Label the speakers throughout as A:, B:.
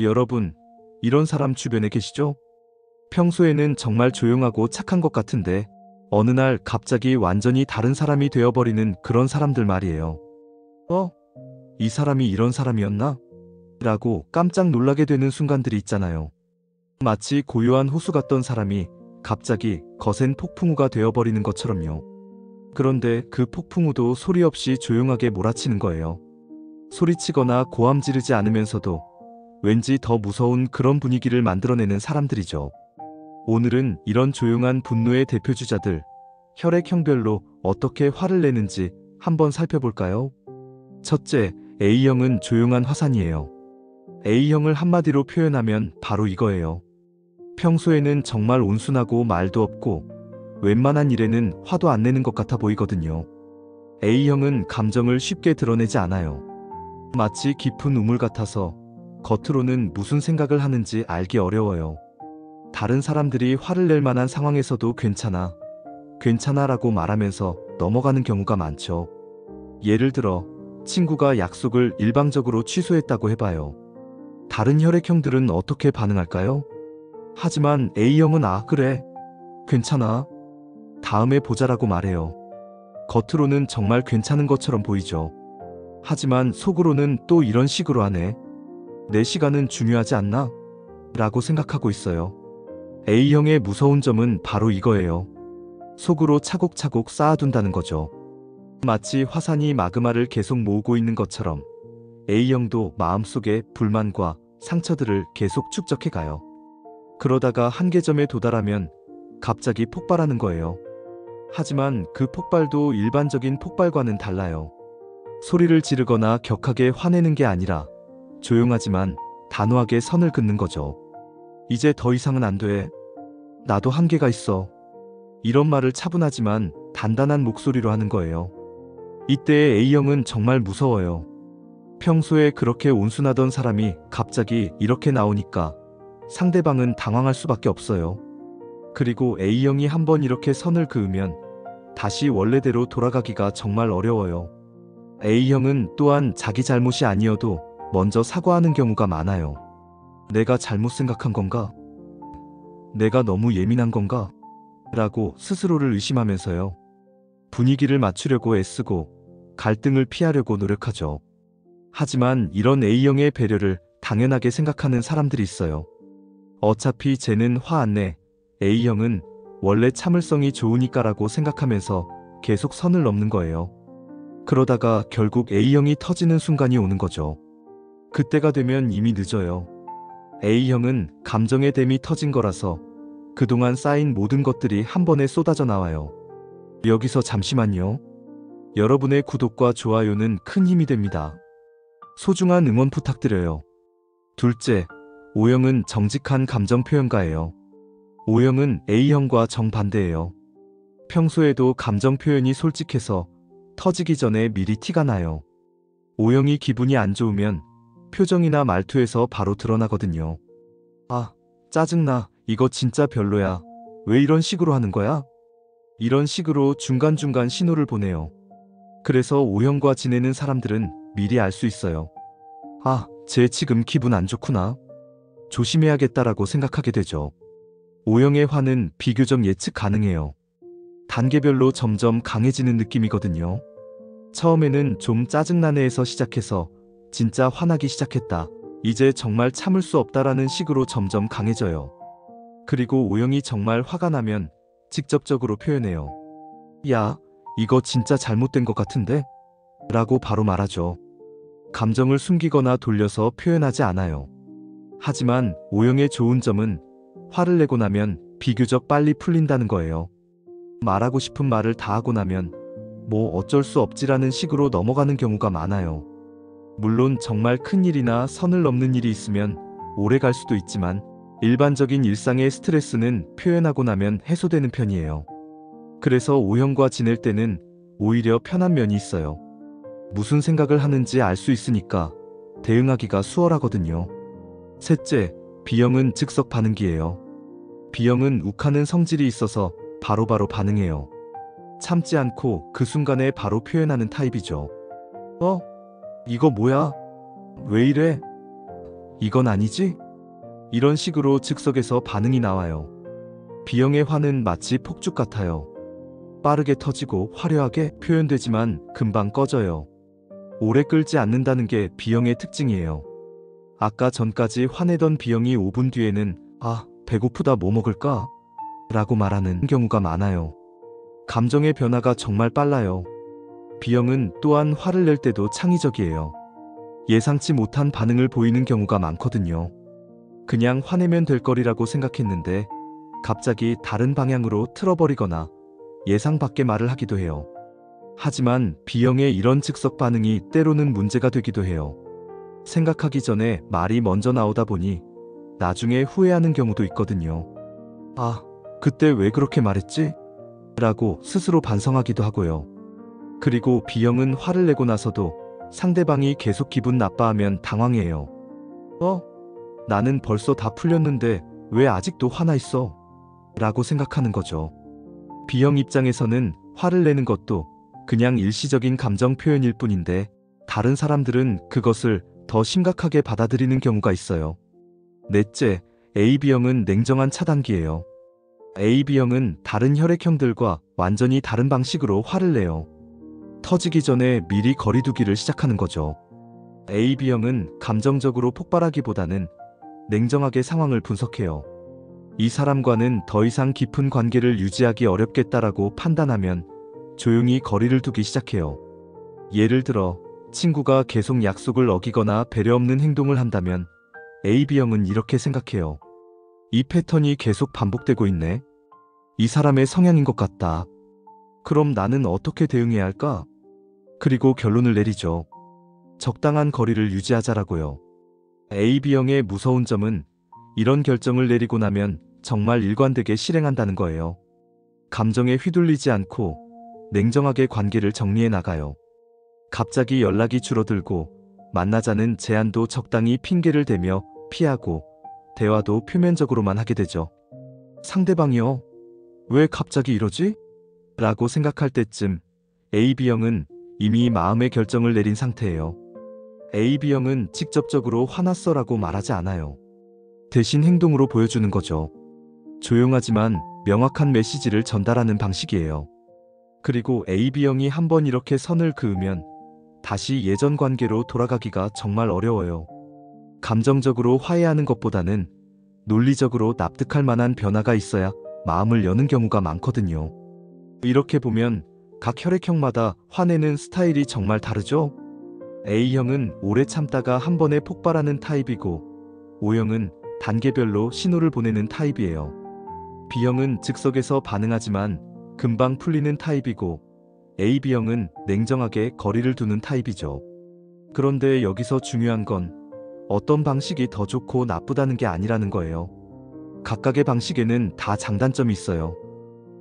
A: 여러분, 이런 사람 주변에 계시죠? 평소에는 정말 조용하고 착한 것 같은데 어느 날 갑자기 완전히 다른 사람이 되어버리는 그런 사람들 말이에요. 어? 이 사람이 이런 사람이었나? 라고 깜짝 놀라게 되는 순간들이 있잖아요. 마치 고요한 호수 같던 사람이 갑자기 거센 폭풍우가 되어버리는 것처럼요. 그런데 그 폭풍우도 소리 없이 조용하게 몰아치는 거예요. 소리치거나 고함 지르지 않으면서도 왠지 더 무서운 그런 분위기를 만들어내는 사람들이죠. 오늘은 이런 조용한 분노의 대표주자들, 혈액형별로 어떻게 화를 내는지 한번 살펴볼까요? 첫째, A형은 조용한 화산이에요. A형을 한마디로 표현하면 바로 이거예요. 평소에는 정말 온순하고 말도 없고 웬만한 일에는 화도 안 내는 것 같아 보이거든요. A형은 감정을 쉽게 드러내지 않아요. 마치 깊은 우물 같아서 겉으로는 무슨 생각을 하는지 알기 어려워요. 다른 사람들이 화를 낼 만한 상황에서도 괜찮아, 괜찮아라고 말하면서 넘어가는 경우가 많죠. 예를 들어, 친구가 약속을 일방적으로 취소했다고 해봐요. 다른 혈액형들은 어떻게 반응할까요? 하지만 A형은 그래, 괜찮아, 다음에 보자라고 말해요. 겉으로는 정말 괜찮은 것처럼 보이죠. 하지만 속으로는 또 이런 식으로 하네. 내 시간은 중요하지 않나? 라고 생각하고 있어요. A형의 무서운 점은 바로 이거예요. 속으로 차곡차곡 쌓아둔다는 거죠. 마치 화산이 마그마를 계속 모으고 있는 것처럼 A형도 마음속에 불만과 상처들을 계속 축적해가요. 그러다가 한계점에 도달하면 갑자기 폭발하는 거예요. 하지만 그 폭발도 일반적인 폭발과는 달라요. 소리를 지르거나 격하게 화내는 게 아니라 조용하지만 단호하게 선을 긋는 거죠. 이제 더 이상은 안 돼. 나도 한계가 있어. 이런 말을 차분하지만 단단한 목소리로 하는 거예요. 이때의 A형은 정말 무서워요. 평소에 그렇게 온순하던 사람이 갑자기 이렇게 나오니까 상대방은 당황할 수밖에 없어요. 그리고 A형이 한번 이렇게 선을 그으면 다시 원래대로 돌아가기가 정말 어려워요. A형은 또한 자기 잘못이 아니어도 먼저 사과하는 경우가 많아요. 내가 잘못 생각한 건가? 내가 너무 예민한 건가? 라고 스스로를 의심하면서요. 분위기를 맞추려고 애쓰고 갈등을 피하려고 노력하죠. 하지만 이런 A형의 배려를 당연하게 생각하는 사람들이 있어요. 어차피 쟤는 화 안 내. A형은 원래 참을성이 좋으니까라고 생각하면서 계속 선을 넘는 거예요. 그러다가 결국 A형이 터지는 순간이 오는 거죠. 그때가 되면 이미 늦어요. A형은 감정의 댐이 터진 거라서 그동안 쌓인 모든 것들이 한 번에 쏟아져 나와요. 여기서 잠시만요. 여러분의 구독과 좋아요는 큰 힘이 됩니다. 소중한 응원 부탁드려요. 둘째, O형은 정직한 감정 표현가예요. O형은 A형과 정반대예요. 평소에도 감정 표현이 솔직해서 터지기 전에 미리 티가 나요. O형이 기분이 안 좋으면 표정이나 말투에서 바로 드러나거든요. 짜증나. 이거 진짜 별로야. 왜 이런 식으로 하는 거야? 이런 식으로 중간중간 신호를 보내요. 그래서 O형과 지내는 사람들은 미리 알 수 있어요. 쟤 지금 기분 안 좋구나. 조심해야겠다라고 생각하게 되죠. O형의 화는 비교적 예측 가능해요. 단계별로 점점 강해지는 느낌이거든요. 처음에는 좀 짜증나네에서 시작해서 진짜 화나기 시작했다. 이제 정말 참을 수 없다라는 식으로 점점 강해져요. 그리고 O형이 정말 화가 나면 직접적으로 표현해요. 야, 이거 진짜 잘못된 것 같은데? 라고 바로 말하죠. 감정을 숨기거나 돌려서 표현하지 않아요. 하지만 O형의 좋은 점은 화를 내고 나면 비교적 빨리 풀린다는 거예요. 말하고 싶은 말을 다 하고 나면 뭐 어쩔 수 없지라는 식으로 넘어가는 경우가 많아요. 물론 정말 큰 일이나 선을 넘는 일이 있으면 오래 갈 수도 있지만 일반적인 일상의 스트레스는 표현하고 나면 해소되는 편이에요. 그래서 O형과 지낼 때는 오히려 편한 면이 있어요. 무슨 생각을 하는지 알 수 있으니까 대응하기가 수월하거든요. 셋째, B형은 즉석 반응기예요. B형은 욱하는 성질이 있어서 바로바로 반응해요. 참지 않고 그 순간에 바로 표현하는 타입이죠. 이거 뭐야? 왜 이래? 이건 아니지? 이런 식으로 즉석에서 반응이 나와요. B형의 화는 마치 폭죽 같아요. 빠르게 터지고 화려하게 표현되지만 금방 꺼져요. 오래 끌지 않는다는 게 B형의 특징이에요. 아까 전까지 화내던 B형이 5분 뒤에는 아, 배고프다 뭐 먹을까? 라고 말하는 경우가 많아요. 감정의 변화가 정말 빨라요. B형은 또한 화를 낼 때도 창의적이에요. 예상치 못한 반응을 보이는 경우가 많거든요. 그냥 화내면 될 거리라고 생각했는데 갑자기 다른 방향으로 틀어버리거나 예상 밖의 말을 하기도 해요. 하지만 B형의 이런 즉석 반응이 때로는 문제가 되기도 해요. 생각하기 전에 말이 먼저 나오다 보니 나중에 후회하는 경우도 있거든요. 아, 그때 왜 그렇게 말했지? 라고 스스로 반성하기도 하고요. 그리고 B형은 화를 내고 나서도 상대방이 계속 기분 나빠하면 당황해요. 나는 벌써 다 풀렸는데 왜 아직도 화나 있어? 라고 생각하는 거죠. B형 입장에서는 화를 내는 것도 그냥 일시적인 감정 표현일 뿐인데 다른 사람들은 그것을 더 심각하게 받아들이는 경우가 있어요. 넷째, AB형은 냉정한 차단기예요. AB형은 다른 혈액형들과 완전히 다른 방식으로 화를 내요. 터지기 전에 미리 거리두기를 시작하는 거죠. AB형은 감정적으로 폭발하기보다는 냉정하게 상황을 분석해요. 이 사람과는 더 이상 깊은 관계를 유지하기 어렵겠다라고 판단하면 조용히 거리를 두기 시작해요. 예를 들어 친구가 계속 약속을 어기거나 배려 없는 행동을 한다면 AB형은 이렇게 생각해요. 이 패턴이 계속 반복되고 있네. 이 사람의 성향인 것 같다. 그럼 나는 어떻게 대응해야 할까? 그리고 결론을 내리죠. 적당한 거리를 유지하자라고요. AB형의 무서운 점은 이런 결정을 내리고 나면 정말 일관되게 실행한다는 거예요. 감정에 휘둘리지 않고 냉정하게 관계를 정리해 나가요. 갑자기 연락이 줄어들고 만나자는 제안도 적당히 핑계를 대며 피하고 대화도 표면적으로만 하게 되죠. 상대방이요? 왜 갑자기 이러지? 라고 생각할 때쯤 AB형은 이미 마음의 결정을 내린 상태예요. AB형은 직접적으로 화났어 라고 말하지 않아요. 대신 행동으로 보여주는 거죠. 조용하지만 명확한 메시지를 전달하는 방식이에요. 그리고 AB형이 한번 이렇게 선을 그으면 다시 예전 관계로 돌아가기가 정말 어려워요. 감정적으로 화해하는 것보다는 논리적으로 납득할 만한 변화가 있어야 마음을 여는 경우가 많거든요. 이렇게 보면 각 혈액형마다 화내는 스타일이 정말 다르죠? A형은 오래 참다가 한 번에 폭발하는 타입이고 O형은 단계별로 신호를 보내는 타입이에요. B형은 즉석에서 반응하지만 금방 풀리는 타입이고 AB형은 냉정하게 거리를 두는 타입이죠. 그런데 여기서 중요한 건 어떤 방식이 더 좋고 나쁘다는 게 아니라는 거예요. 각각의 방식에는 다 장단점이 있어요.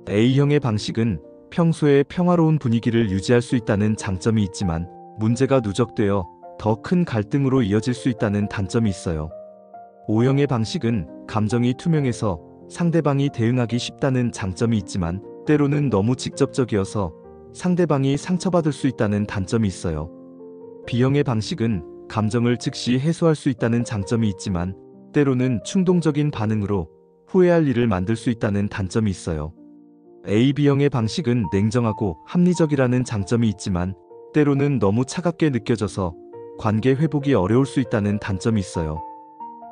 A: A형의 방식은 평소에 평화로운 분위기를 유지할 수 있다는 장점이 있지만 문제가 누적되어 더 큰 갈등으로 이어질 수 있다는 단점이 있어요. O형의 방식은 감정이 투명해서 상대방이 대응하기 쉽다는 장점이 있지만 때로는 너무 직접적이어서 상대방이 상처받을 수 있다는 단점이 있어요. B형의 방식은 감정을 즉시 해소할 수 있다는 장점이 있지만 때로는 충동적인 반응으로 후회할 일을 만들 수 있다는 단점이 있어요. AB형의 방식은 냉정하고 합리적이라는 장점이 있지만 때로는 너무 차갑게 느껴져서 관계 회복이 어려울 수 있다는 단점이 있어요.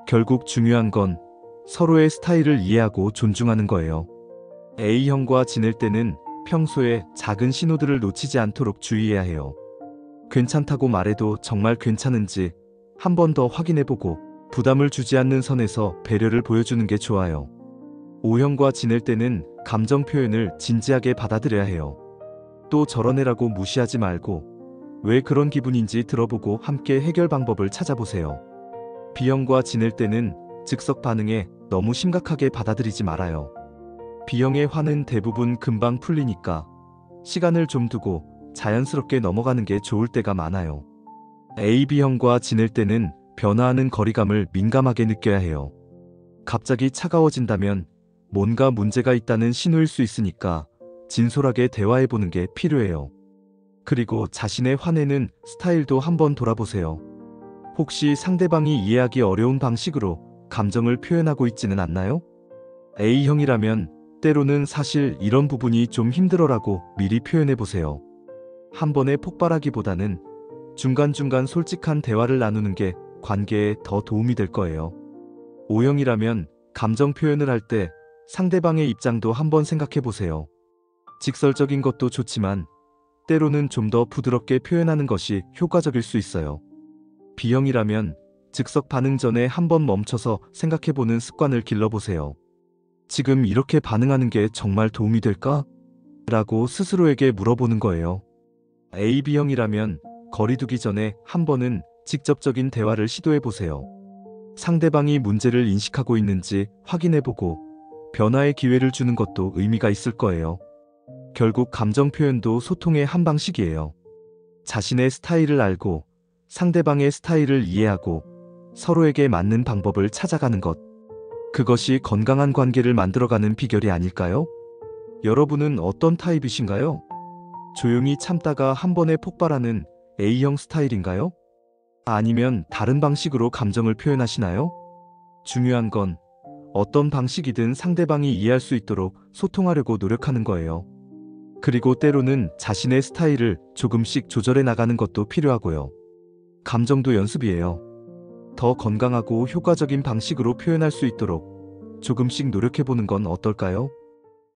A: 결국 중요한 건 서로의 스타일을 이해하고 존중하는 거예요. A형과 지낼 때는 평소에 작은 신호들을 놓치지 않도록 주의해야 해요. 괜찮다고 말해도 정말 괜찮은지 한 번 더 확인해보고 부담을 주지 않는 선에서 배려를 보여주는 게 좋아요. O형과 지낼 때는 감정 표현을 진지하게 받아들여야 해요. 또 저런 애라고 무시하지 말고 왜 그런 기분인지 들어보고 함께 해결 방법을 찾아보세요. B형과 지낼 때는 즉석 반응에 너무 심각하게 받아들이지 말아요. B형의 화는 대부분 금방 풀리니까 시간을 좀 두고 자연스럽게 넘어가는 게 좋을 때가 많아요. AB형과 지낼 때는 변화하는 거리감을 민감하게 느껴야 해요. 갑자기 차가워진다면 뭔가 문제가 있다는 신호일 수 있으니까 진솔하게 대화해보는 게 필요해요. 그리고 자신의 화내는 스타일도 한번 돌아보세요. 혹시 상대방이 이해하기 어려운 방식으로 감정을 표현하고 있지는 않나요? A형이라면 때로는 사실 이런 부분이 좀 힘들어라고 미리 표현해 보세요. 한 번에 폭발하기보다는 중간중간 솔직한 대화를 나누는 게 관계에 더 도움이 될 거예요. O형이라면 감정 표현을 할 때 상대방의 입장도 한번 생각해 보세요. 직설적인 것도 좋지만 때로는 좀 더 부드럽게 표현하는 것이 효과적일 수 있어요. B형이라면 즉석 반응 전에 한번 멈춰서 생각해 보는 습관을 길러보세요. 지금 이렇게 반응하는 게 정말 도움이 될까? 라고 스스로에게 물어보는 거예요. AB형이라면 거리 두기 전에 한 번은 직접적인 대화를 시도해 보세요. 상대방이 문제를 인식하고 있는지 확인해 보고 변화의 기회를 주는 것도 의미가 있을 거예요. 결국 감정 표현도 소통의 한 방식이에요. 자신의 스타일을 알고 상대방의 스타일을 이해하고 서로에게 맞는 방법을 찾아가는 것. 그것이 건강한 관계를 만들어가는 비결이 아닐까요? 여러분은 어떤 타입이신가요? 조용히 참다가 한 번에 폭발하는 A형 스타일인가요? 아니면 다른 방식으로 감정을 표현하시나요? 중요한 건 어떤 방식이든 상대방이 이해할 수 있도록 소통하려고 노력하는 거예요. 그리고 때로는 자신의 스타일을 조금씩 조절해 나가는 것도 필요하고요. 감정도 연습이에요. 더 건강하고 효과적인 방식으로 표현할 수 있도록 조금씩 노력해 보는 건 어떨까요?